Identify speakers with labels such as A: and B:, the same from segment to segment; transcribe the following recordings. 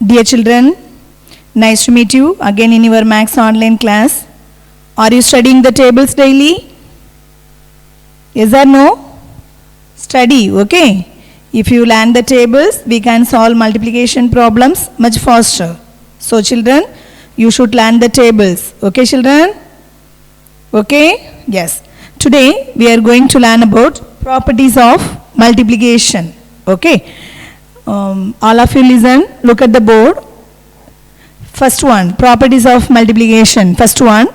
A: Dear children, nice to meet you again in your Maths online class. Are you studying the tables daily? Yes or no? Study, okay? If you learn the tables, we can solve multiplication problems much faster. So children, you should learn the tables. Okay children? Okay? Yes. Today we are going to learn about properties of multiplication. Okay? All of you listen, look at the board. First one, properties of multiplication. First one,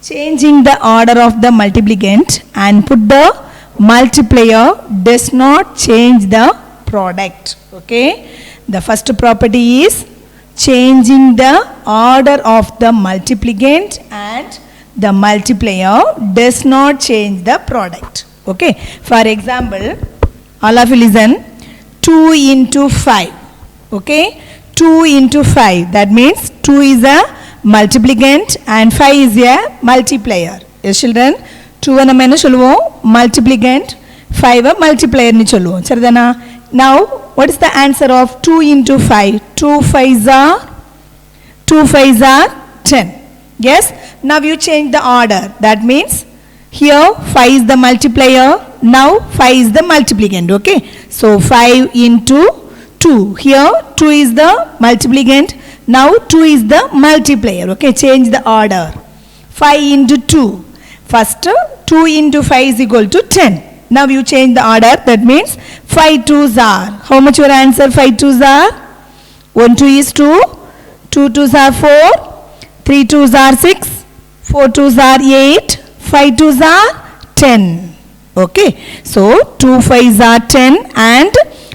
A: changing the order of the multiplicand and put the multiplier does not change the product. Okay? The first property is changing the order of the multiplicand and the multiplier does not change the product. Okay? For example, all of you listen. 2 into 5, okay, 2 into 5, that means 2 is a multiplicand and 5 is a multiplier. Yes children, 2 and a multiplicand, 5 a multiplier ni cholluvom. Chardana. Now what is the answer of 2 into 5? 2 5s are 10. Yes, now you change the order, that means here 5 is the multiplier, now 5 is the multiplicand, okay. So 5 into 2, here 2 is the multiplicand, now 2 is the multiplier, okay. Change the order. 5 into 2, first 2 into 5 is equal to 10. Now you change the order, that means 5 2s are, how much your answer 5 2s are? 1 2 is 2, 2 2s are 4, 3 2s are 6, 4 2s are 8, 5 2s are 10. Okay, so 2 5s are 10 and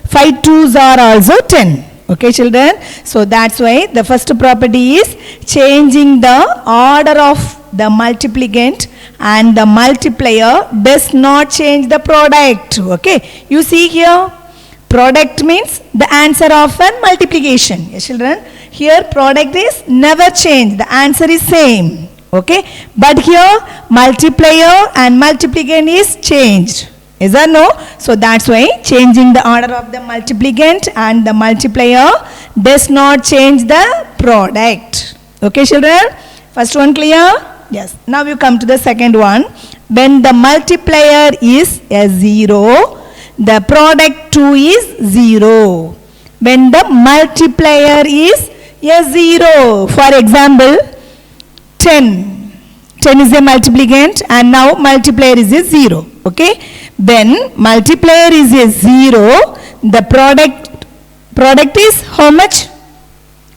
A: 5 2s are also 10. Okay children, so that's why the first property is changing the order of the multiplicand and the multiplier does not change the product. Okay, you see here, product means the answer of a multiplication. Yes children, here product is never changed, the answer is same. Okay, but here multiplier and multiplicand is changed. Is that no? So that's why changing the order of the multiplicand and the multiplier does not change the product. Okay children, first one clear? Yes. Now you come to the second one. When the multiplier is a 0, the product too is 0. When the multiplier is a 0, for example 10 is a multiplicand and now multiplier is a 0. Okay, when multiplier is a 0, the product is how much?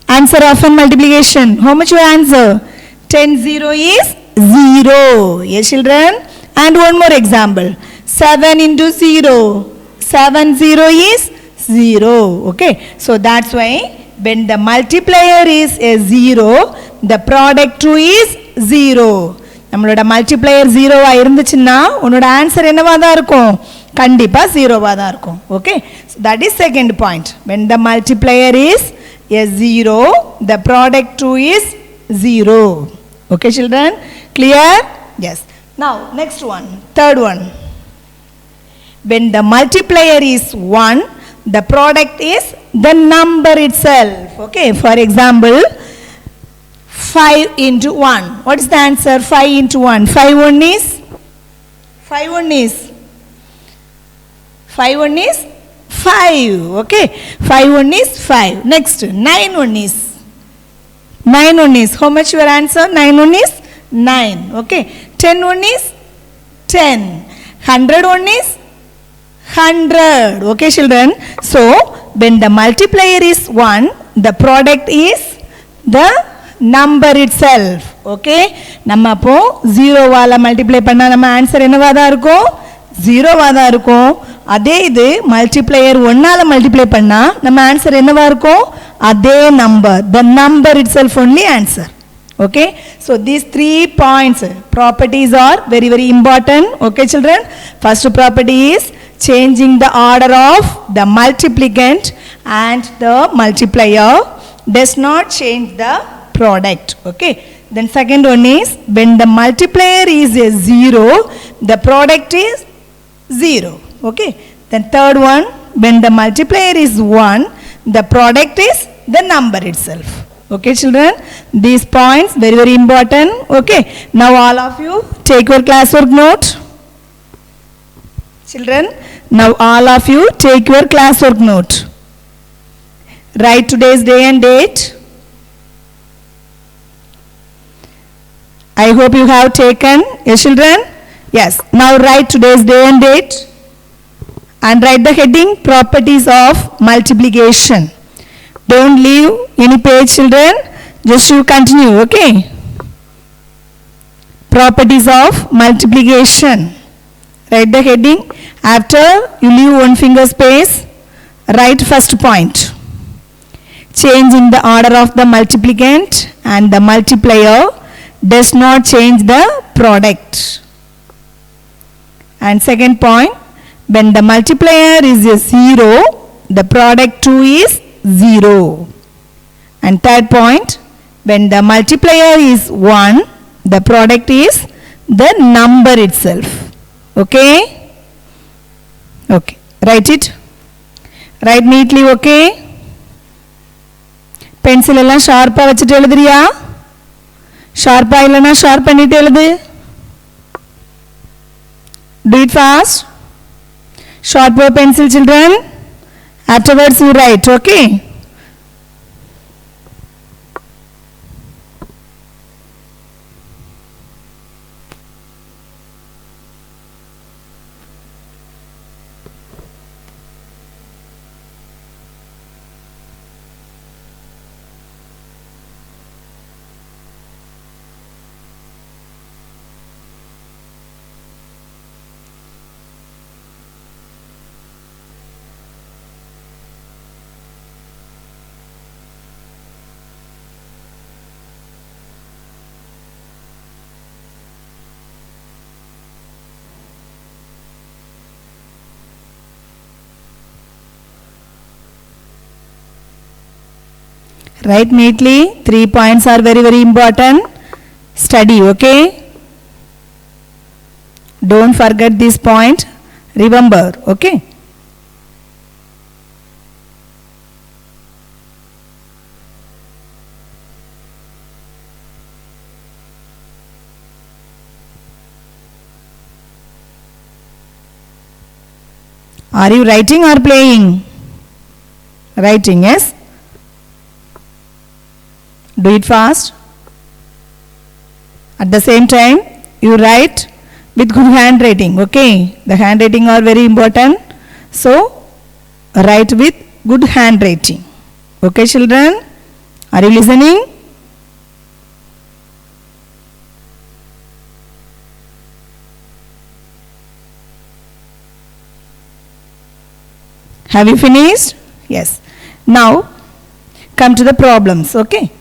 A: Answer of a multiplication, how much your answer? 10 0 is 0. Yes children, and one more example, 7 into 0, 7 0 is 0. Okay, so that's why when the multiplier is a 0, the product too is 0. நம்மளோட multiplier 0 ஆ இருந்துச்சுன்னா உன்னோட answer என்னவா தான் இருக்கும்? கண்டிப்பா 0 வா தான் இருக்கும். Okay, so that is second point. When the multiplier is a 0, the product too is 0. Okay children, clear? Yes. Now next one, third one. When the multiplier is 1, the product is the number itself. Okay, for example 5 into 1. What is the answer? 5 into 1. 5 1 is? 5 1 is? 5 1 is? 5. Okay. 5 1 is 5. Next. 9 1 is? 9 1 is? How much your answer? 9 1 is? 9. Okay. 10 1 is? 10. 100 1 is? 100. Okay children. So, when the multiplier is 1, the product is the number itself. Okay, நம்ம அப்போ 0 வால multiply பண்ணா நம்ம answer என்னவா தான் இருக்கும்? 0 வா தான் இருக்கும். அதே இது மல்டிப்ளையர் 1 ஆல மல்டிப்ளை பண்ணா நம்ம ஆன்சர் என்னவா இருக்கும்? அதே number, the number itself only answer. Okay, so these 3 points, properties are very very important. Okay children, first property is changing the order of the multiplicand and the multiplier does not change the product. Okay, then second one is when the multiplier is a 0, the product is 0. Okay, then third one, when the multiplier is 1, the product is the number itself. Okay, children, these points very, very important. Okay, now all of you take your classwork note. Children, now all of you take your classwork note. Write today's day and date. I hope you have taken, yes children? Yes, now write today's day and date and write the heading properties of multiplication. Don't leave any page children, just you continue, okay? Properties of multiplication. Write the heading. After you leave one finger space, write first point. Change in the order of the multiplicand and the multiplier does not change the product. And second point, when the multiplier is a 0, the product too is 0. And third point, when the multiplier is 1, the product is the number itself. Okay? Okay. Write it. Write neatly, okay? Pencil ella sharp ah vechittu eludriya? Sharp ah illana sharp pannittu eludu. Do it fast. Sharp your pencil children. Afterwards you write, okay? Write neatly. 3 points are very, very important. Study, okay? Don't forget this point. Remember, okay? Are you writing or playing? Writing, yes? Do it fast. At the same time, you write with good handwriting, okay? The handwriting are very important. So, write with good handwriting. Okay, children? Are you listening? Have you finished? Yes. Now, come to the problems, okay?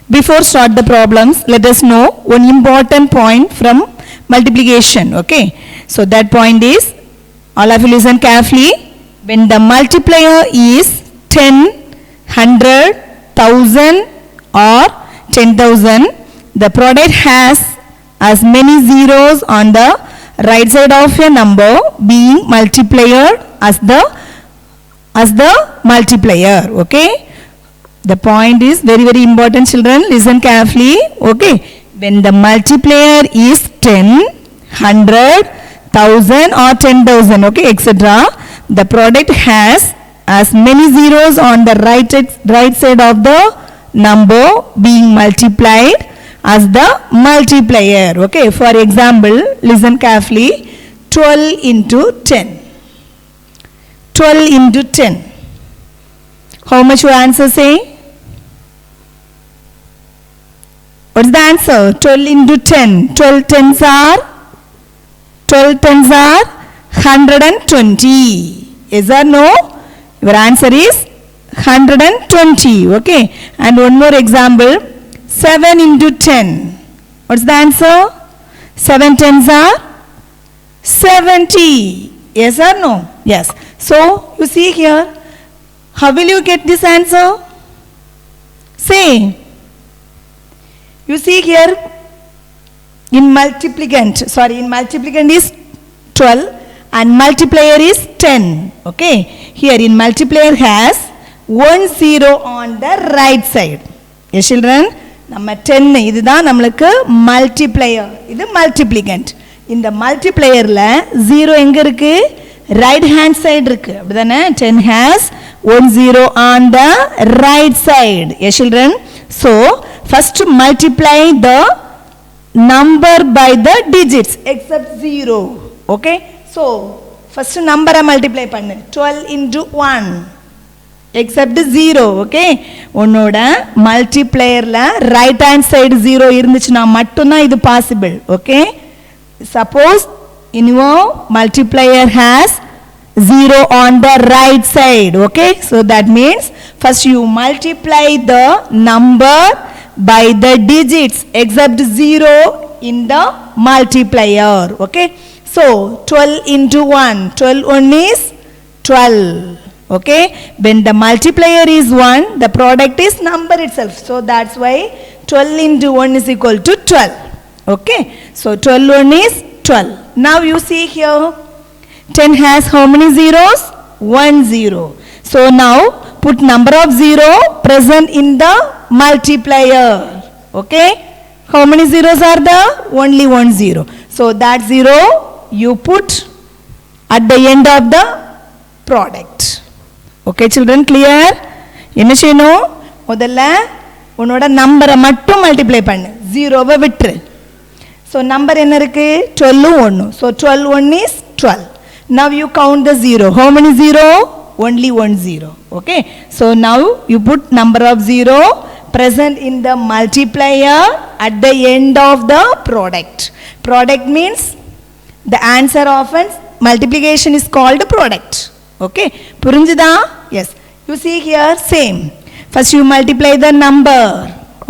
A: Before start the problems, let us know one important point from multiplication, okay? So that point is, all of you listen carefully. When the multiplier is 10, 100, 1000 or 10,000, the product has as many zeros on the right side of a number being multiplied as the multiplier, okay? The point is very, very important children. Listen carefully, okay? When the multiplier is 10, 100, 1000 or 10,000, okay, etc. The product has as many zeros on the right side of the number being multiplied as the multiplier, okay? For example, listen carefully. 12 into 10. 12 into 10. How much your answer say? What's the answer? 12 into 10. 12 tens are 120. Yes or no? Your answer is 120. Okay. And one more example. 7 into 10. What's the answer? 7 tens are 70. Yes or no? Yes. So you see here, how will you get this answer? Say, you see here, in multiplicand is 12 and multiplier is 10. Okay, here in multiplier has 1 0 on the right side. Yes children, நம்ம 10 இதுதான் நமக்கு multiplier, இது multiplicand. இந்த multiplyerல 0 எங்க இருக்கு? right hand side இருக்கு, அப்படிதானே? 10 has 1 0 on the right side. Yes children, so first multiply the number by the digits except 0. Okay, so first number multiply பண்ணு, 12 into 1 except 0. Okay, உன்னோட multiplyerல right hand side 0 இருந்துச்சுனா மட்டும்தான் இது possible. Okay, suppose in your multiplier has 0 on the right side. Okay, so that means first you multiply the number by the digits except 0 in the multiplier. Okay, so 12 into 1, 12 1 is 12. Okay, when the multiplier is 1, the product is number itself, so that's why 12 into 1 is equal to 12. Okay, so 12 1 is 12. Now you see here, 10 has how many zeros? 1 0. So now put number of 0 present in the multiplier. Okay, how many zeros are there? Only 1 0. So that 0 you put at the end of the product. Okay children, clear? என்ன செய்யணும்? முதல்ல உன்னோட நம்பரை மட்டும் multiply பண்ணு, 0வை விட்டுரு. So number என்ன இருக்கு? 12 1. So 12 1 is 12. Now you count the 0. How many 0? Only 1 0. Okay, so now you put number of 0 present in the multiplier at the end of the product. Product means the answer of multiplication is called product. Okay, புரிஞ்சுதா? Yes, you see here same. First you multiply the number.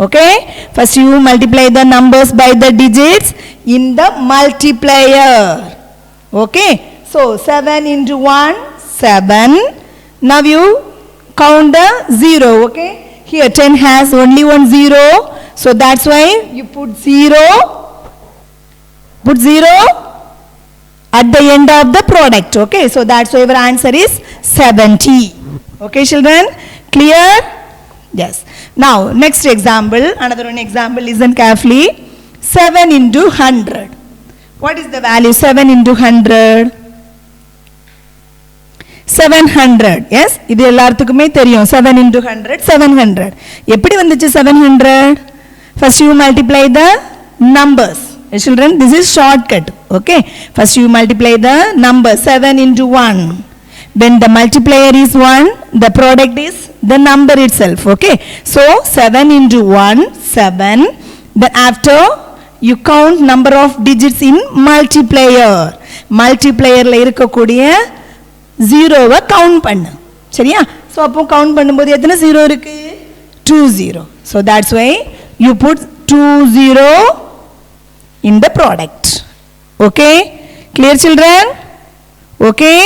A: Okay, first you multiply the numbers by the digits in the multiplier. Okay, so 7 into 1 7. Now you count the 0. Okay, here 10 has only 1 0, so that's why you put 0 at the end of the product. Okay, so that's why your answer is 70. Okay children, clear? Yes. Now next example, another one example, listen carefully. 7 into 100. What is the value? 7 into 100? 700. Yes, இது எல்லாத்துக்குமே தெரியும். 7 into 100 700. எப்படி வந்துச்சு 700? First you multiply the numbers. Children, this is shortcut. Okay, first you multiply the number 7 into 1. When the multiplier is 1, the product is the number itself. Okay, so 7 into 1 7. Then after you count number of digits in multiplier. Multiplyerல இருக்கக்கூடிய 0வை count பண்ணு, சரியா? So அப்போ count பண்ணும்போது எத்தனை 0 இருக்கு? 2 0. So that's why you put 2 0 in the product. Okay, clear children? Okay,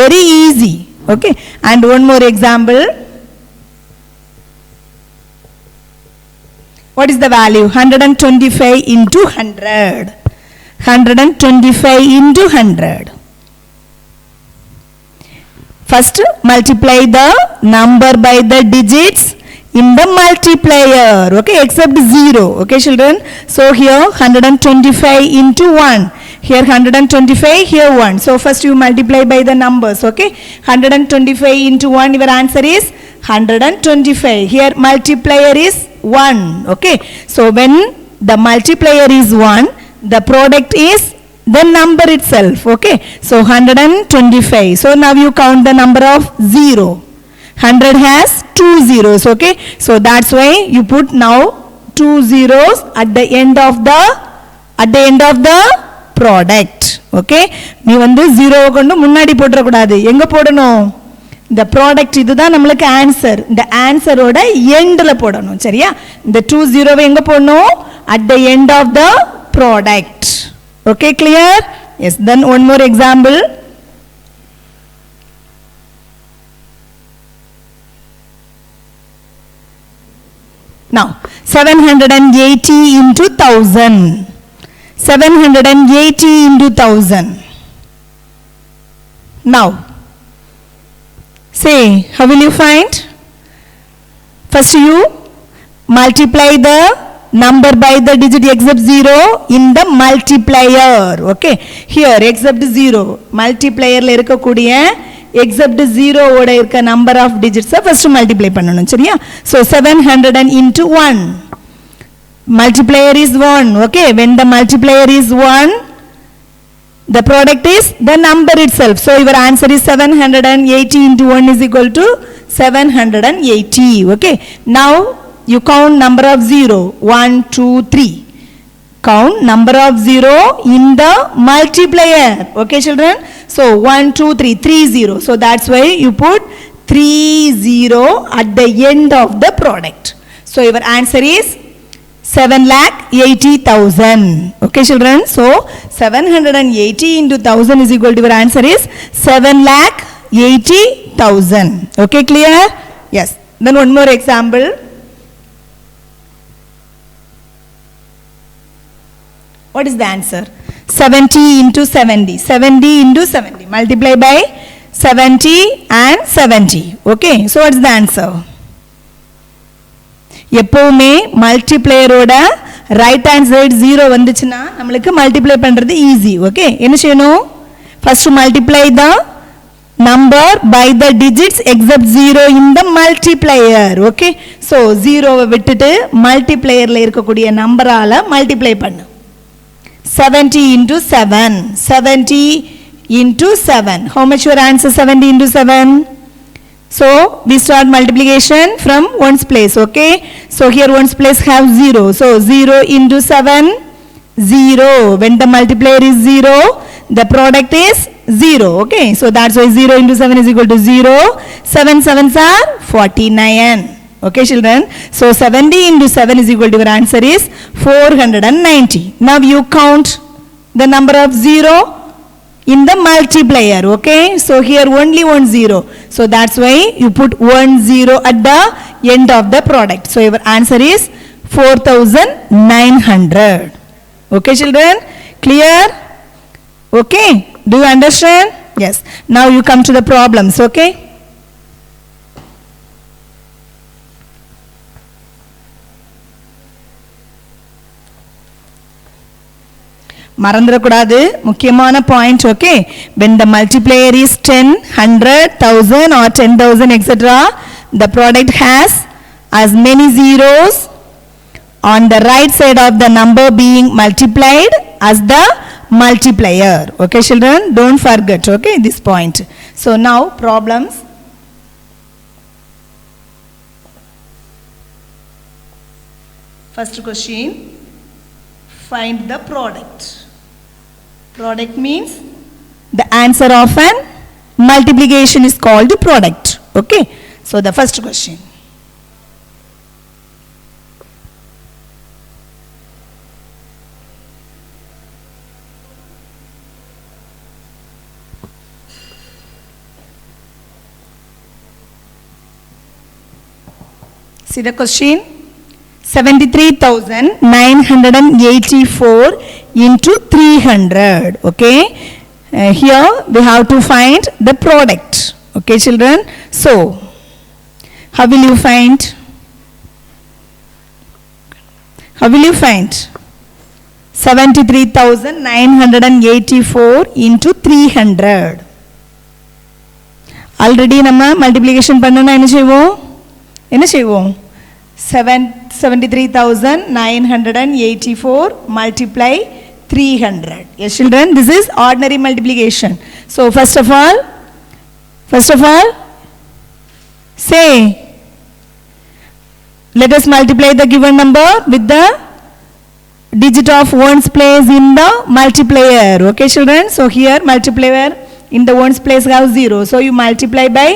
A: very easy. Okay, and one more example. What is the value? 125 into 100. 125 into 100. First multiply the number by the digits in the multiplier. Okay, except 0. Okay children, so here 125 into 1. Here 125, here 1. So first you multiply by the numbers. Okay, 125 into 1, your answer is 125. Here multiplier is 1. Okay, so when the multiplier is 1, the product is the number itself. Okay, so 125. So now you count the number of 0. 100 has 2 zeros. Okay, so that's why you put now 2 zeros at the end of the product. Okay, நீ வந்து 0 கொண்டு முன்னாடி போட்ற கூடாது, எங்க போடணும்? இந்த product இதுதான் நமக்கு ஆன்சர், இந்த ஆன்சரோட எண்ட்ல போடணும், சரியா? இந்த 2 0வை எங்க போடணும்? at the end of the product. Okay, clear? Yes, then one more example. Now 780 into 1000. 780 into 1000. Now say, how will you find? First you multiply the number by the digit except 0 in the multiplier. Okay, here except 0 multiplier la irukkudiya except 0 oda irka number of digits first multiply pannanum seriya. So 700 into 1, multiplier is 1. Okay, when the multiplier is 1, the product is the number itself. So your answer is 780 into 1 is equal to 780. Okay, now you count number of 0, 1, 2, 3. Count number of 0 in the multiplier. Okay children, so 1, 2, 3, 3 0. So that's why you put 3 0 at the end of the product. So your answer is 7,80,000. Okay children, so 780 into 1000 is equal to your answer is 7,80,000. Okay, clear? Yes. Then one more example. What is the answer? 70 into 70. 70 into 70. Multiply by 70 and 70. Okay, so what is the answer? எப்பவுமே மல்டிப்ளையரோட right hand side 0 வந்துச்சுன்னா நம்மளுக்கு multiply பண்றது easy. Okay, என்ன செய்யணும்? First multiply the number by the digits except 0 in the multiplier. Okay, so 0வை விட்டுட்டு மல்டிப்ளையர்ல இருக்கக்கூடிய நம்பரால மல்டிப்ளை பண்ணு. 70 into 7. 70 into 7. How much your answer? 70 into 7. So we start multiplication from ones place. Okay, so here ones place have 0. So 0 into 7, 0. When the multiplier is 0, the product is 0. Okay, so that's why 0 into 7 is equal to 0. 7 7s are 49. Okay children, so 70 into 7 is equal to your answer is 490. Now you count the number of 0 in the multiplier. Okay, so here only 1 0, so that's why you put 1 0 at the end of the product. So your answer is 4,900. Okay children, clear? Okay, do you understand? Yes. Now you come to the problems. Okay, மறந்துடக்கூடாது முக்கியமான point. Okay, when the multiplier is 10, 100, 1000 or 10,000 etc, the product has as many zeros on the right side of the number being multiplied as the multiplier. Okay children, don't forget, okay, this point. So now problems. First question, find the product. Product means the answer of an multiplication is called product. Okay, so the first question. See the question. 73,984 into 300. Okay, here we have to find the product. Okay children, so how will you find? How will you find 73,984 into 300? Already நம்ம multiplication பண்ணனும். என்ன செய்வோம் 73,984 multiply 300. Yes children, this is ordinary multiplication. So first of all say, let us multiply the given number with the digit of ones place in the multiplier. Okay children, so here multiplier in the ones place have 0, so you multiply by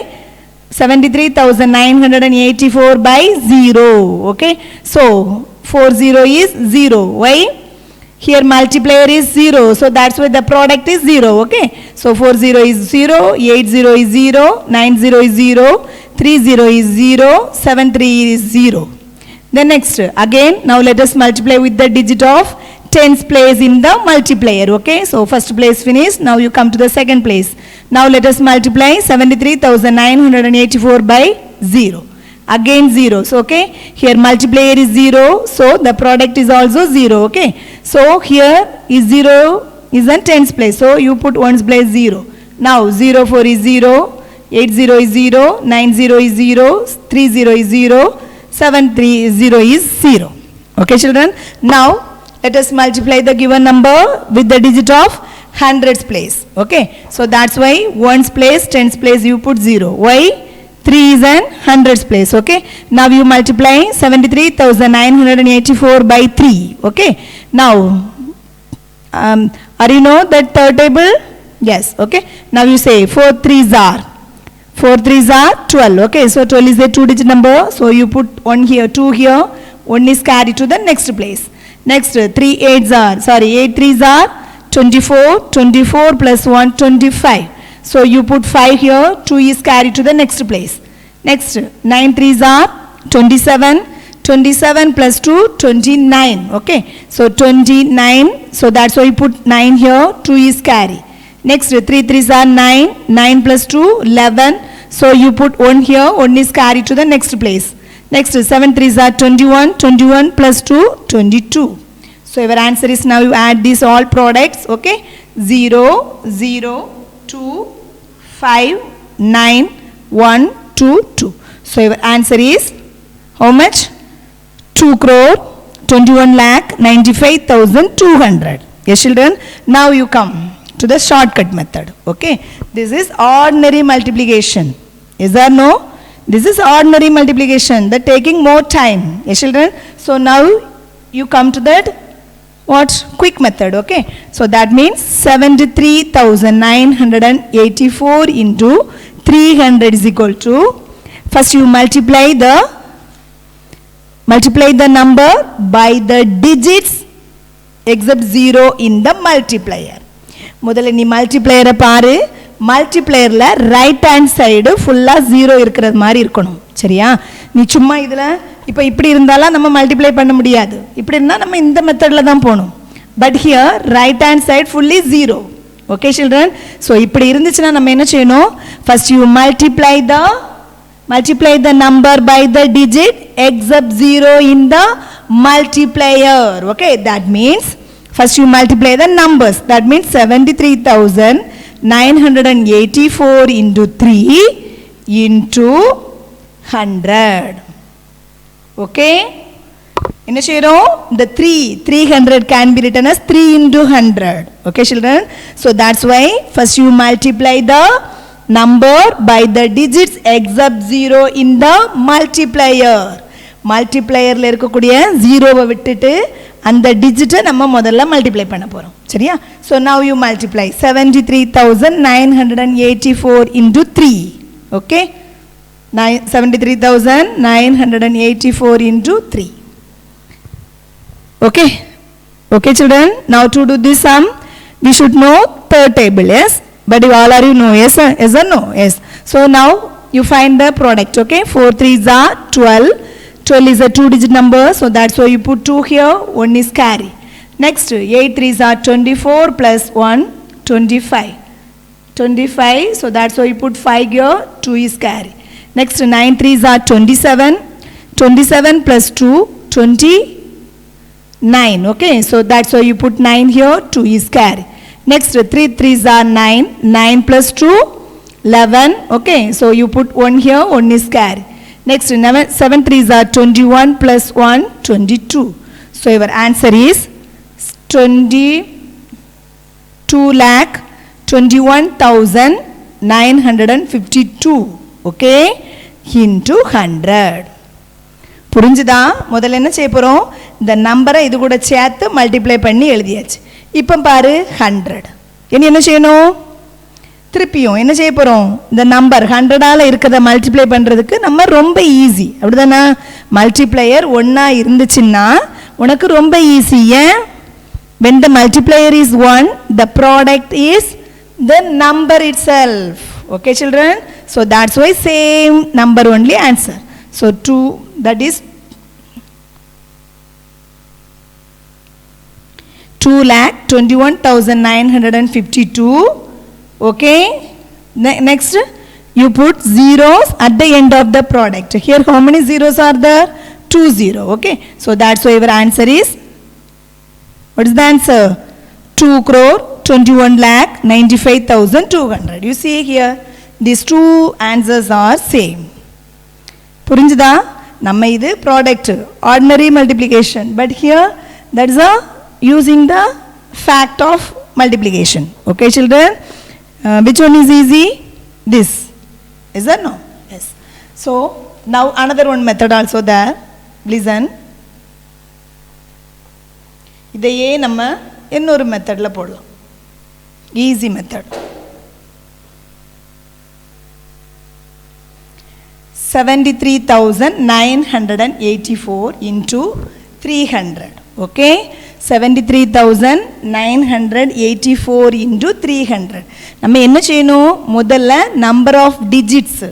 A: 73,984 by 0. Okay, so 40 is 0. Why? Here multiplier is 0, so that's why the product is 0. Okay, so 40 is 0, 80 is 0, 90 is 0, 30 is 0, 73 is 0. Then next, again, now let us multiply with the digit of tens place in the multiplier. Okay, so first place finished. Now you come to the second place. Now let us multiply 73,984 by 0. Again zeros. Okay, here multiplier is 0, so the product is also 0. Okay, so here is 0 is in tens place, so you put ones place 0. Now 04 is 0, 80 is 0, 90 is 0, 30 is 0, 730 is 0. Okay children, now let us multiply the given number with the digit of hundreds place. Okay, so that's why ones place, tens place you put 0. Why? 3 is an hundreds place. Okay, now you multiply 73,984 by 3. Okay, now are you know that third table? Yes. Okay, now you say 4 3s are 12. Okay, so 12 is a 2-digit number, so you put 1 here, 2 here, 1 is carried to the next place. Next 8 3s are 24, 24 plus 1 25. So you put 5 here, 2 is carried to the next place. Next 9 3s are 27, 27 plus 2 29. Okay, so 29, so that's why you put 9 here, 2 is carried. Next 3 3s are 9, 9 plus 2 11, so you put 1 here, 1 is carried to the next place. Next 7 3s are 21, 21 plus 2 22. So your answer is, now you add these all products. Okay, 0 0 2 5 9 1 2 2. So your answer is how much? 2 crore 21 lakh 95,200. Yes children, now you come to the shortcut method. Okay, this is ordinary multiplication. Is there no? This is ordinary multiplication, that taking more time. Yes children, so now you come to that what? Quick method. Okay, so that means 73,984 into 300 is equal to, first you multiply the number by the digits except 0 in the multiplier. முதல்ல நீ மல்டிப்ளையரை பாரு, மல்டிப்ளையரில் right hand side ஃபுல்லாக 0 இருக்கிறது மாதிரி இருக்கணும். சரியா? நீ சும்மா இதில் இப்போ இப்படி இருந்தாலும் நம்ம மல்டிப்ளை பண்ண முடியாது, இப்படி இருந்தால் நம்ம இந்த மெத்தடில் தான் போகணும். But here right hand side fully 0. Okay children, so இப்படி இருந்துச்சுன்னா நம்ம என்ன செய்யணும்? First you multiply the number by the digit except 0 in the multiplier. Okay, that means first you multiply the numbers. That means 73,984 into 3 into 100. Okay, என்ன செய்றோம்? The 300 can be written as 3 into 100. Okay children, so that's why first you multiply the number by the digits except 0 in the multiplier. மல்டிப்ளையர்ல இருக்கக்கூடிய 0வை விட்டுட்டு அந்த டிஜிட்டை நம்ம முதல்ல multiply பண்ண போறோம். சரியா? so now you multiply 73,984 into 3. okay, 73,984 into 3. okay, okay children, now to do this sum we should know third table. Yes, but you all are you know? Yes or no? Yes, so now you find the product. Okay, 4 3s are 12. 12 is a 2-digit number, so that's why you put 2 here, 1 is carry. Next 8 3s are 24 plus 1 25. 25, so that's why you put 5 here, 2 is carry. Next 9 3s are 27. 27 plus 2 29. Okay, so that's why you put 9 here, 2 is carry. Next 3 3s are 9. 9 plus 2 11. Okay, so you put 1 here, 1 is carry. Next 7 3s are 21 plus 1 22. So your answer is 22 lakh 21,952. okay, into 100. புரிஞ்சுதா? முதல்ல என்ன செய்ய போறோம்? இந்த நம்பரை இது கூட சேர்த்து மல்டிப்ளை பண்ணி எழுதியாச்சு. இப்போ பாரு 100. இனி என்ன செய்யணும்? திருப்பியும் என்ன செய்ய போறோம்? இந்த நம்பர் 100ஆல இருக்கத மல்டிப்ளை பண்றதுக்கு நம்ம ரொம்ப ஈஸி. அப்படிதானே? மல்டிப்ளையர் 1ஆ இருந்துச்சுன்னா உனக்கு ரொம்ப ஈஸி. ஏன்? when the multiplier is 1, the product is the number itself. okay children, so that's why same number only answer. so 2, that is 2,21,952. Okay. Next, you put zeros at the end of the product. Here, how many zeros are there? 2 0. Okay. So that's why your answer is, what is the answer? 2,21,95,200. You see here, these two answers are same. புரிஞ்சுதா? நம்ம இது product, ordinary multiplication. But here, that is using the fact of multiplication. Okay, children? Which one is easy? This. Is that no? Yes. So, now another one method also there. Listen. இதையே நம்ம இன்னொரு மெத்தடில் போடலாம். Easy method. 73,984 into 300. Okay. 73,984 into 300. நம்ம என்ன செய்யணும்? முதல்ல number of digits,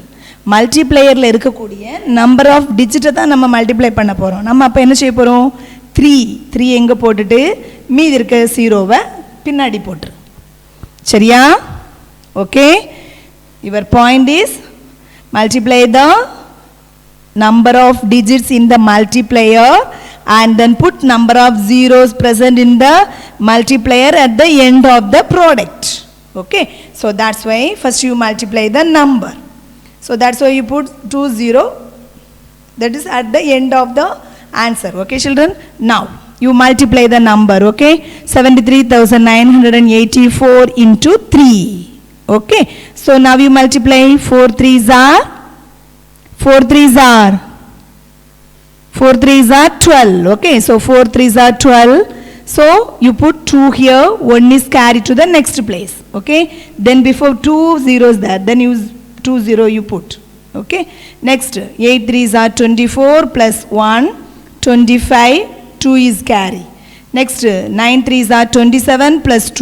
A: மல்டிப்ளையரில் இருக்கக்கூடிய நம்பர் ஆஃப் டிஜிட்டை தான் நம்ம மல்டிப்ளை பண்ண போகிறோம். நம்ம அப்போ என்ன செய்ய போகிறோம்? 3 எங்கே போட்டுட்டு மீதி இருக்க 0வை பின்னாடி போட்டுரு. சரியா? Okay. Your point is multiply the number of digits in the multiplier and then put number of zeros present in the multiplier at the end of the product. Okay. So that's why first you multiply the number. So that's why you put 2 0. That is at the end of the answer. Okay, children. Now you multiply the number. Okay. 73,984 into 3. Okay. So now you multiply 4 3s are 12. Okay. So 4 3s are 12. So you put 2 here. 1 is carried to the next place. Okay. Then before 2 zeros there. Then use 2 0 you put. Okay. Next 8 3s are 24 plus 1 25. 2 is carry. Next 9 3s are 27 plus 2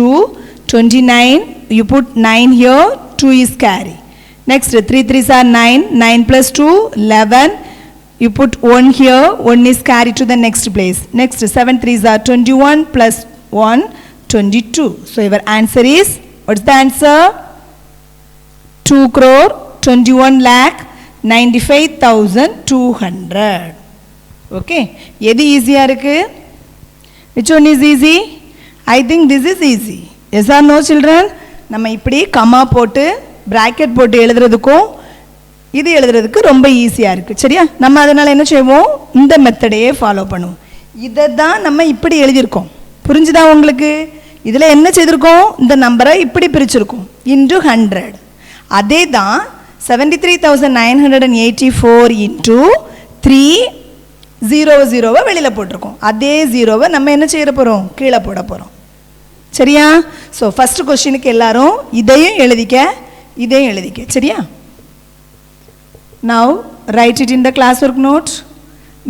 A: 29. You put 9 here. 2 is carry. Next 3 3s are 9. 9 plus 2 11. You put 1 here. 1 is carried to the next place. Next 7 3s are 21 plus 1 22. So your answer is, what's the answer? 2,21,95,200. Okay. எது ஈஸியாக இருக்கு? Which one is easy? I think this is easy. Yes or no, children? நம்ம இப்படி comma போட்டு bracket போட்டு எழுதுறதுக்கும் இது எழுதுறதுக்கு ரொம்ப ஈஸியாக இருக்குது. சரியா? நம்ம அதனால் என்ன செய்வோம்? இந்த மெத்தடையே ஃபாலோ பண்ணுவோம். இதை தான் நம்ம இப்படி எழுதியிருக்கோம். புரிஞ்சுதா உங்களுக்கு? இதில் என்ன செய்திருக்கோம்? இந்த நம்பரை இப்படி பிரிச்சிருக்கோம் இன்ட்டு 100. அதே தான் 73,984 இன்ட்டு 3 0 வெளியில் போட்டிருக்கோம். அதே 0வை நம்ம என்ன செய்ய போகிறோம்? கீழே போட போகிறோம். சரியா? ஸோ ஃபஸ்ட்டு கொஸ்டினுக்கு எல்லாரும் இதையும் எழுதிக்க, இதையும் எழுதிக்க. சரியா? Now write it in the classwork note.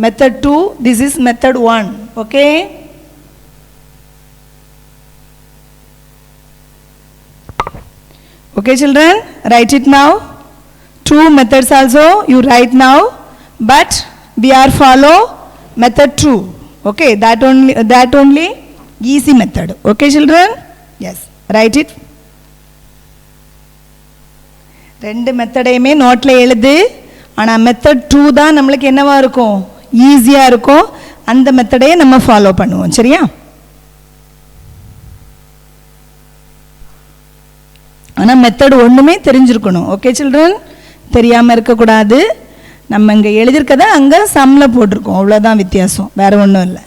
A: Method 2, this is method 1. Okay? Okay, children, write it now. 2 methods also you write now, but we are follow method 2. Okay, that only easy method. Okay, children? Yes, write it. ரெண்டு மெத்தடையுமே நோட்டில் எழுது. ஆனால் method 2 தான் நம்மளுக்கு என்னவா இருக்கும்? ஈஸியாக இருக்கும். அந்த மெத்தடையே நம்ம ஃபாலோ பண்ணுவோம். சரியா? ஆனால் மெத்தட் ஒன்றுமே தெரிஞ்சிருக்கணும். Okay children? தெரியாமல் இருக்கக்கூடாது. நம்ம இங்கே எழுதியிருக்கதை அங்கே சம்மில் போட்டிருக்கோம். அவ்வளோதான் வித்தியாசம், வேறு ஒன்றும் இல்லை.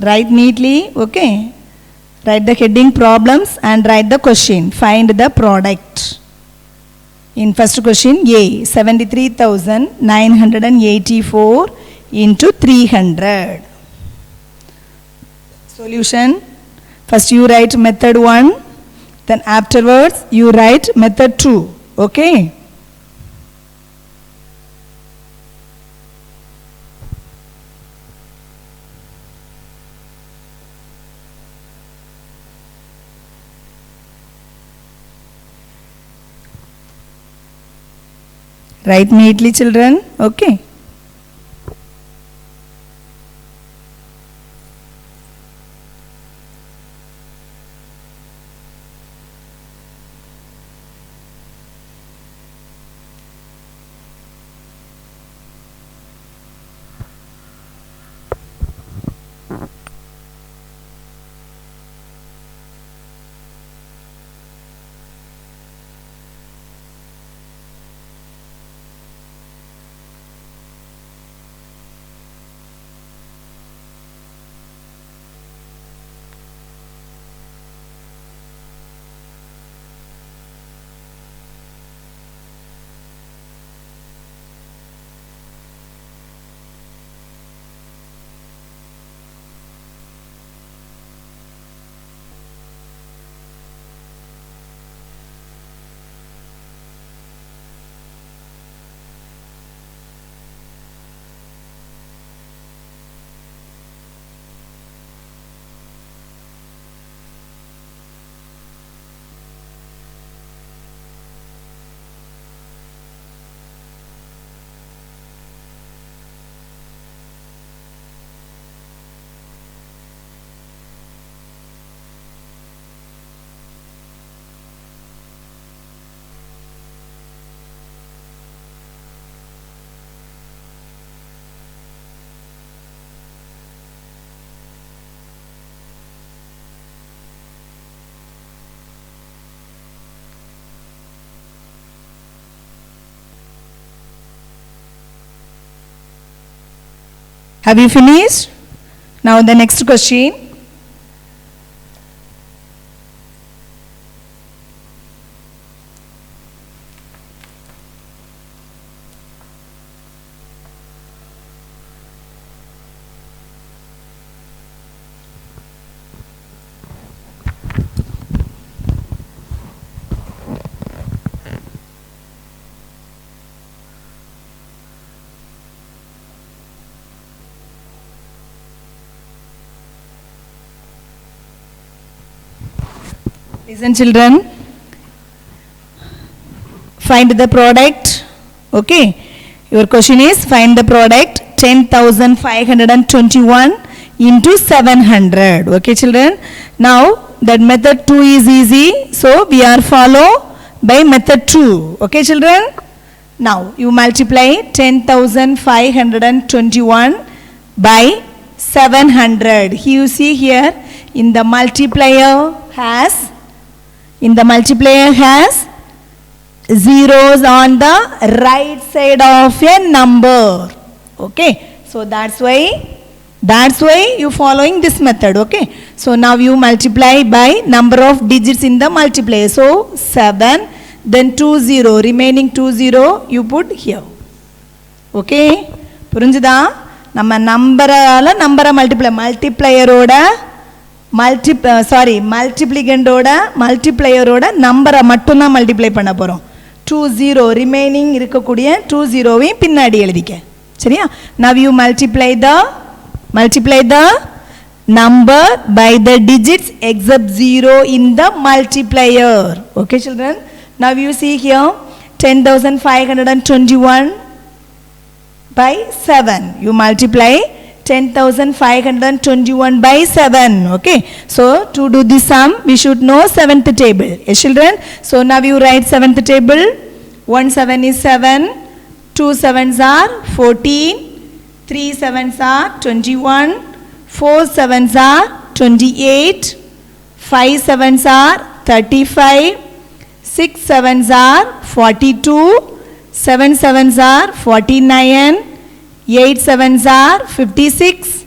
A: Write neatly. Okay. Write the heading problems and write the question. Find the product. In first question A, 73,984 into 300. Solution. First you write method 1, then afterwards you write method 2. Okay. Write neatly, children. Okay. Have you finished? Now the next question. Listen, children. Find the product. Okay. Your question is find the product 10,521 into 700. Okay, children. Now that method 2 is easy. So we are follow by method 2. Okay, children. Now you multiply 10,521 by 700. You see here in the multiplier has zeros on the right side of a number. Okay, so that's why you following this method. Okay, so now you multiply by number of digits in the multiplier. So 7, then 20, remaining 20 you put here. Okay, புரிஞ்சுதா? நம்ம நம்பரை மல்டிப்ளையரோட மல்டிப்ளையரோட நம்பரை மட்டும்தான் multiply பண்ண போகிறோம். 20 remaining இருக்கக்கூடிய 20 பின்னாடி எழுதிக்க. சரியா? now you multiply the number by the digits except 0 in the multiplier. Okay, children. Now you see here 10,521 by 7. You multiply 10,521 by 7. Okay, so to do the sum we should know 7th table. Yes, children. So now you write 7th table. 1 7 is 7, 2 7s are 14, 3 7s are 21, 4 7s are 28, 5 7s are 35, 6 7s are 42, 7 7s are 49, 8 7s are 56,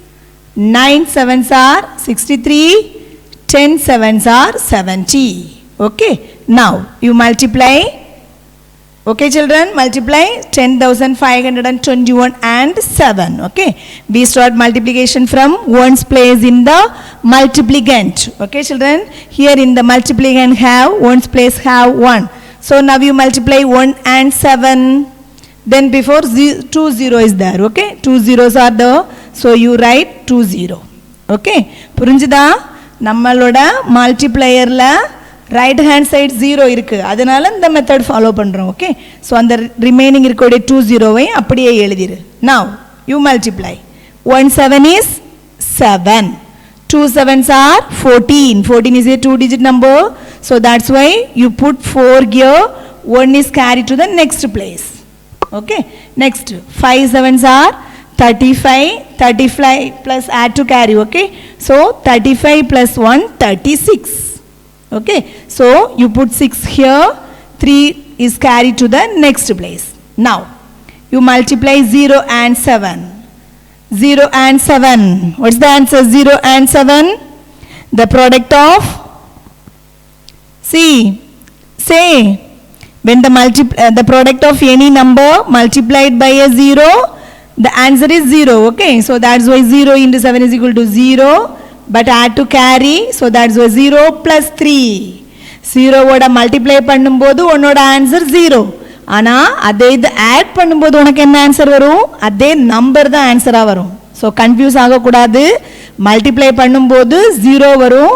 A: 9 7s are 63, 10 7s are 70. Okay, now you multiply. Okay, children, multiply 10,521 and 7. Okay, we start multiplication from ones place in the multiplicand. Okay, children, here in the multiplicand have ones place have 1. So now you multiply 1 and 7. Then before 2 0 is there. Okay, 2 zeros are there. So you write 2 0. Okay, புரிஞ்சுதா? நம்மளோட மல்டிப்ளையர்ல right hand side 0 இருக்கு அதனால இந்த method follow பண்றோம் okay so அந்த remaining இருக்கக்கூடிய 2 0 ஐ அப்படியே எழுதிரு now you multiply 1 7 is 7 2 7s are 14 is a two digit number so that's why you put 4 here 1 is carried to the next place okay next 5 7s are 35 plus add to carry okay so 35 plus 1 36 okay so you put 6 here 3 is carried to the next place now you multiply 0 and 7 0 and 7 what's the answer 0 and 7 the product of see say when the product of any number multiplied by a 0 the answer is 0 okay so that's why 0 into 7 is equal to 0 but add to carry so that's why 0 plus 3 0 ஓட multiply பண்ணும்போது உன்னோட answer 0 ஆனா அதே இது add பண்ணும்போது உனக்கு என்ன answer வரும் அதே நம்பர் தான் ஆன்சரா வரும் சோ கன்ஃபியூஸ் ஆக கூடாது மல்டிப்ளை பண்ணும்போது 0 வரும்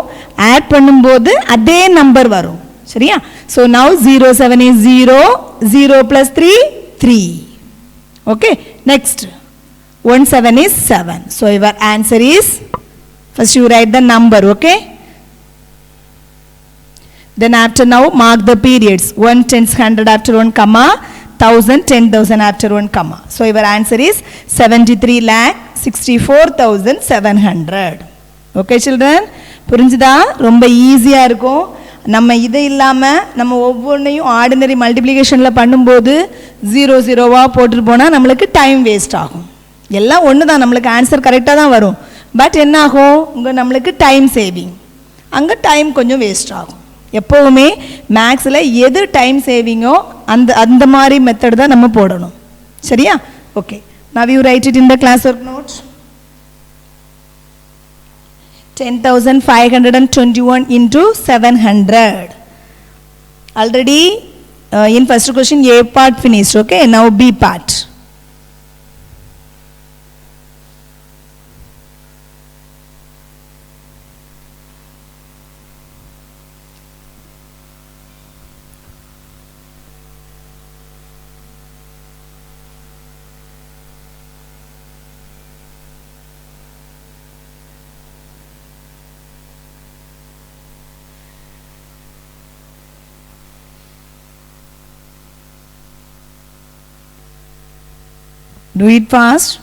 A: ஆட் பண்ணும்போது அதே நம்பர் வரும் சரியா so now 0 7 is 0 0 plus 3 3 okay next 1 7 is 7 so your answer is first you write the number okay then after now mark the periods 1 tens 100 after 1 comma 1000 10000 after 1 comma so your answer is 73 lakh 64700 okay children புரிஞ்சுதா ரொம்ப ஈஸியா இருக்கும் நம்ம இதை இல்லாம நம்ம ஒவ்வொண்ணையும் ordinary மல்டிப்ளிகேஷன்ல பண்ணும்போது 0 0வா போட்டு போனா நமக்கு டைம் வேஸ்ட் ஆகும் எல்லாம் ஒண்ணுதான் நமக்கு ஆன்சர் கரெக்ட்டா தான் வரும் பட் என்ன ஆகும் உங்க நமக்கு டைம் சேவிங் அங்க டைம் கொஞ்சம் வேஸ்ட் ஆகும் எப்பவுமே மேக்ஸ்ல எது டைம் சேவிங்கோ அந்த மாதிரி மெத்தட் தான் நம்ம போடணும் சரியா okay now you write it in the class work note 10521 into 700 already in first question A part finished okay now B part do it fast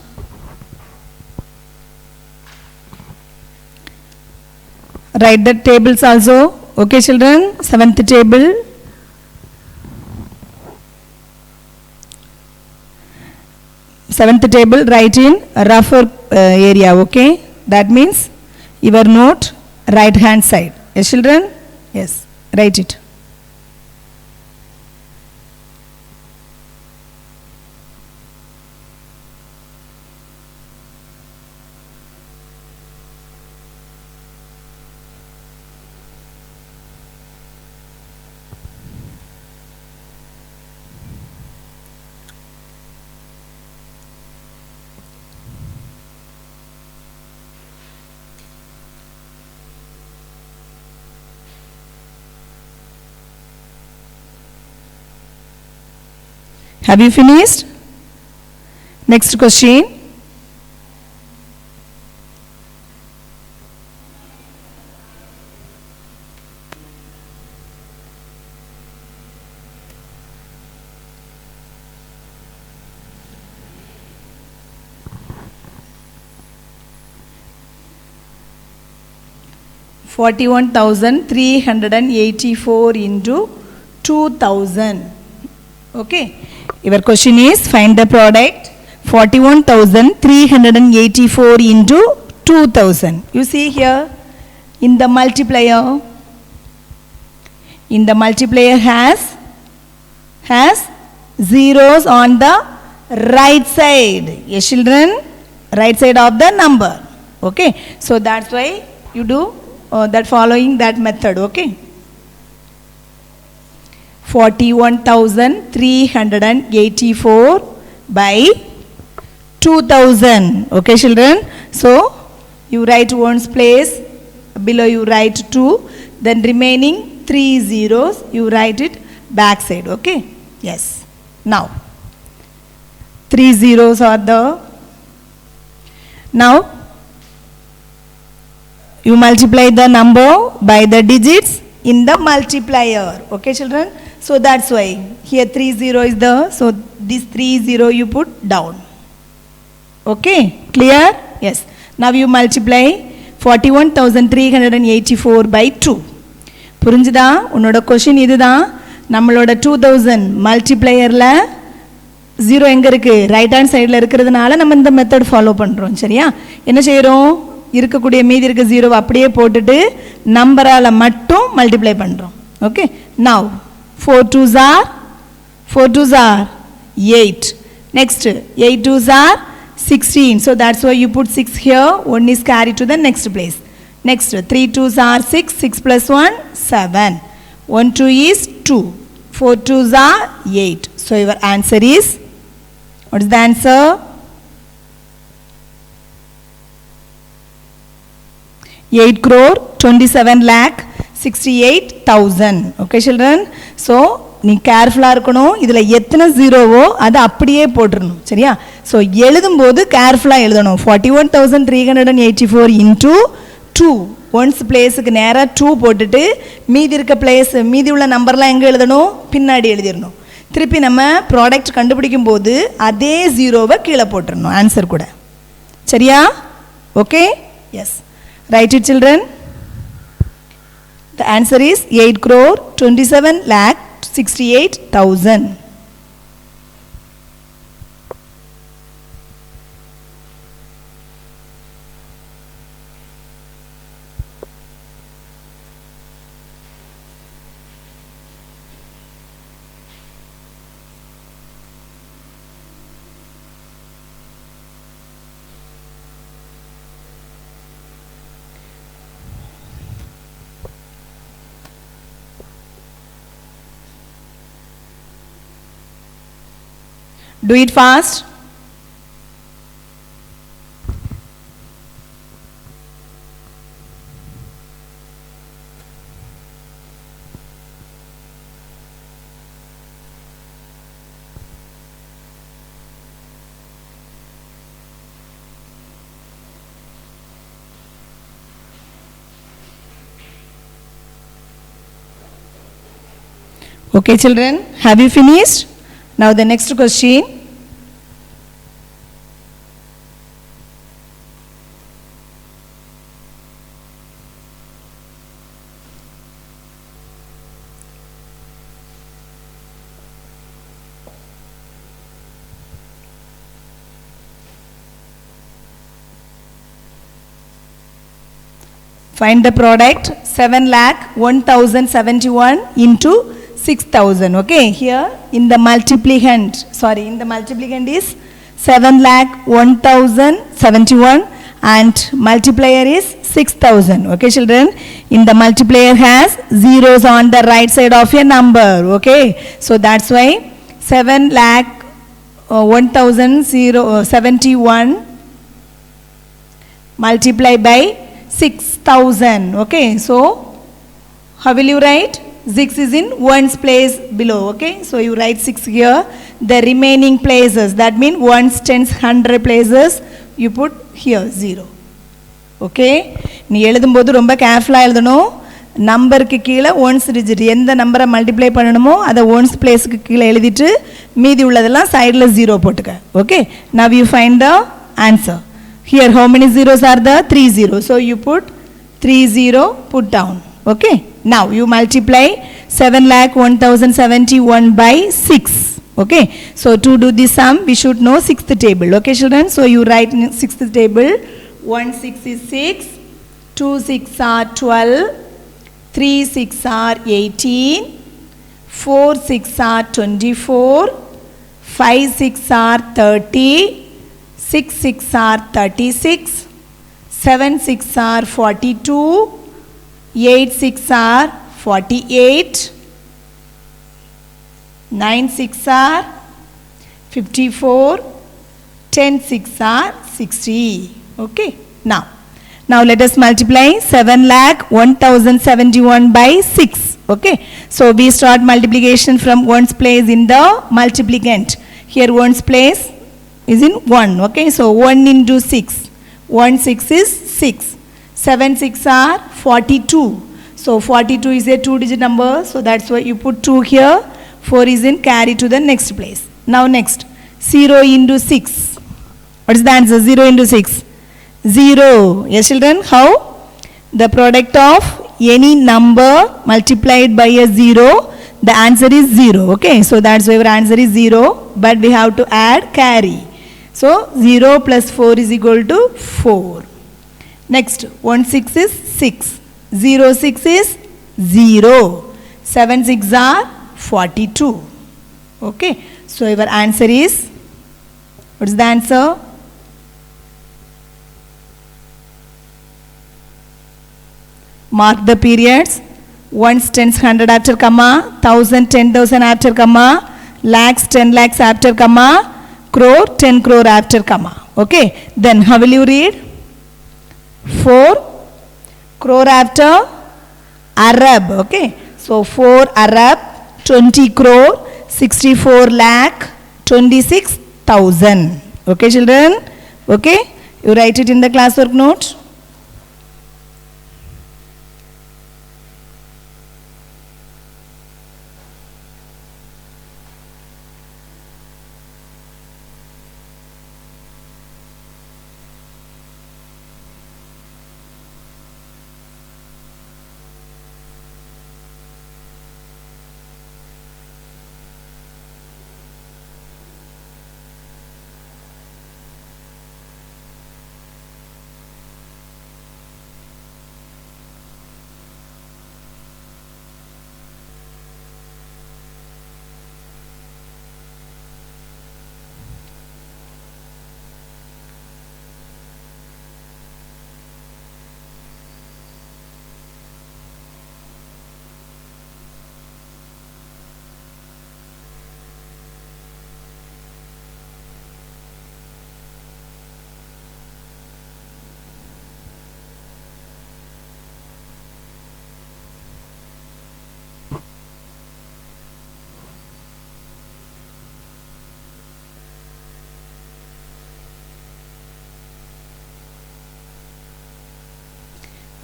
A: write the tables also okay children seventh table write in rougher area okay that means your note right hand side yes children yes write it have you finished next question $41,384 into 2,000 okay your question is find the product 41,384 into 2,000 you see here in the multiplier has zeros on the right side yes children right side of the number okay so that's why you do that following that method okay 41,384 by 2,000 okay children so you write one's place below you write 2 then remaining 3 zeros, you write it back side, okay? Yes. Now, 3 zeros are there. Now, you multiply the number by the digits in the multiplier, okay children? So that's why here 3 0 is there, so this 3 0 you put down. Okay, clear? Yes. Now you multiply 41,384 by 2. புரிஞ்சுதா? உன்னோட question இதுதான். நம்மளோட 2000 மல்டிப்ளையரில் 0 எங்கே இருக்குது? Right hand சைடில் இருக்கிறதுனால நம்ம இந்த மெத்தட் ஃபாலோ பண்ணுறோம். சரியா? என்ன செய்கிறோம்? இருக்கக்கூடிய மீதி இருக்க 0 அப்படியே போட்டுட்டு நம்பரால் மட்டும் மல்டிப்ளை பண்ணுறோம். Okay, now 4 2s are 8. Next 8 2s are 16. So that's why you put 6 here. 1 is carried to the next place. Next 3 2s are 6. 6 plus 1 7. 1 2 is 2. 4 2s are 8. So your answer is, what is the answer? 8,27,68,000. Okay children? So நீ கேர்ஃபுல்லாக இருக்கணும். இதில் எத்தனை ஜீரோவோ அதை அப்படியே போட்டுடணும். சரியா? So எழுதும்போது கேர்ஃபுல்லாக எழுதணும். 41,384 இன்ட்டு 2 ஒன்ஸ் பிளேஸுக்கு நேராக 2 போட்டுட்டு மீதி இருக்க பிளேஸ் மீதி உள்ள நம்பர்லாம் எங்கே எழுதணும்? பின்னாடி எழுதிடணும். திருப்பி நம்ம ப்ராடக்ட் கண்டுபிடிக்கும் போது அதே ஜீரோவை கீழே போட்டுடணும் ஆன்சர் கூட. சரியா? Okay, yes. Write it children. The answer is 8,27,68,000. Do it fast. Okay children, have you finished? Now the next question. Find the product 7,01,071 into 6,000. Okay, here in the multiplicand, is 7,01,071 and multiplier is 6,000. Okay children, in the multiplier has zeros on the right side of your number. Okay, so that's why 7,01,071 multiply by 6,000. Okay, so how will you write? 6 is in ones place below. Okay, so you write 6 here. The remaining places, that means ones, tens, 100 places, you put here 0. Okay, நீ எழுதும்போது ரொம்ப கேர்ஃபுல்லாக எழுதணும். நம்பருக்கு கீழே once digit எந்த நம்பரை multiply பண்ணணுமோ அதை ஒன்ஸ் பிளேஸுக்கு கீழே எழுதிட்டு மீதி உள்ளதெல்லாம் சைடில் 0 போட்டுக்க. Okay, now you find the answer. Here how many zeros are there? 3 zeros. So you put 3 0, put down. Okay. Now you multiply 7,01,071 by 6. Okay. So to do this sum, we should know 6th table. Okay children. So you write in 6th table. 1 6 is 6. 2 6 are 12. 3 6 are 18. 4 6 are 24. 5 6 are 30. 6 6 are 36, 7 6 are 42, 8 6 are 48, 9 6 are 54, 10 6 are 60. Okay, now let us multiply 7,01,071 by 6. Okay, so we start multiplication from ones place in the multiplicand. Here ones place is in 1. Okay, so 1 into 6. 1 6 is 6. 7 6 are 42. So 42 is a 2-digit number. So that's why you put 2 here. 4 is in carry to the next place. Now next, 0 into 6. What is the answer? 0 into 6. 0. Yes children, how? The product of any number multiplied by a 0, the answer is 0. Okay, so that's why our answer is 0, but we have to add carry. So 0 plus 4 is equal to 4. Next, 1 6 is 6. 0 6 is 0. 7 6 are 42. Okay, so our answer is, what is the answer? Mark the periods. Ones, tens, 100 after comma, 1,000, 10,000 after comma, lakhs, 10 lakhs after comma, crore, 10 crore after comma. Okay, then how will you read? 4 crore after Arab. Okay, so 4 Arab, 20 crore, 64 lakh, 26,000. Okay children, okay, you write it in the classwork note.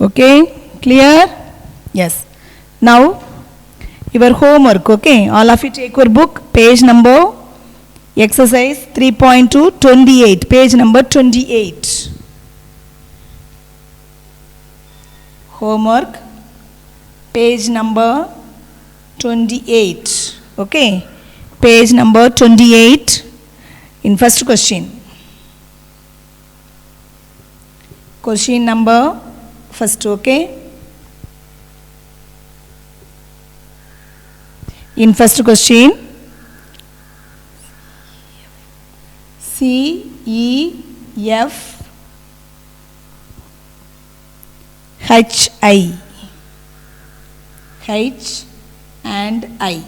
A: Okay, clear? Yes. Now, your homework, okay? All of you take your book, page number, exercise 3.2, 28, page number 28. Homework, page number 28, okay? Page number 28, in first question. Question number first, okay? In first question, C, E, F, H, I. H and I.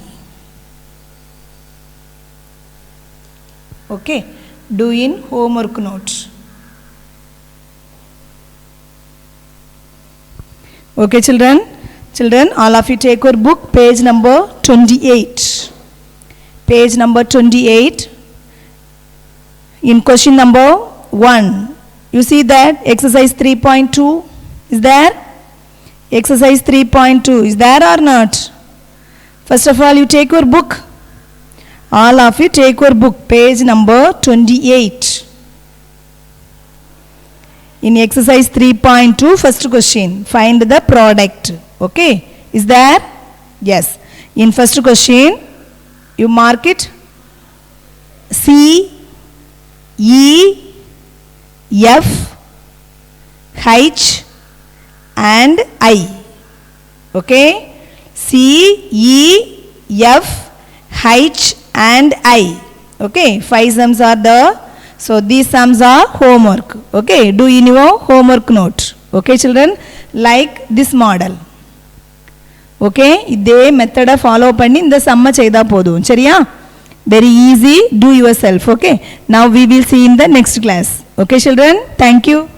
A: Okay, do in homework note. Okay children, all of you take your book, page number 28. Page number 28. In question number 1, you see that exercise 3.2 is there? Exercise 3.2 is there or not? First of all, you take your book. All of you take your book, page number 28. In exercise 3.2, first question, find the product. Okay, is there? Yes. In first question, you mark it C, E, F, H and I. Okay, C, E, F, H and I. Okay, 5 sums are there. So these sums are homework. Okay, do in your homework note. Okay children, like this model. Okay, idhe method follow panni inda summa cheida podum. Seriya? Very easy, do yourself. Okay, now we will see in the next class. Okay children, thank you.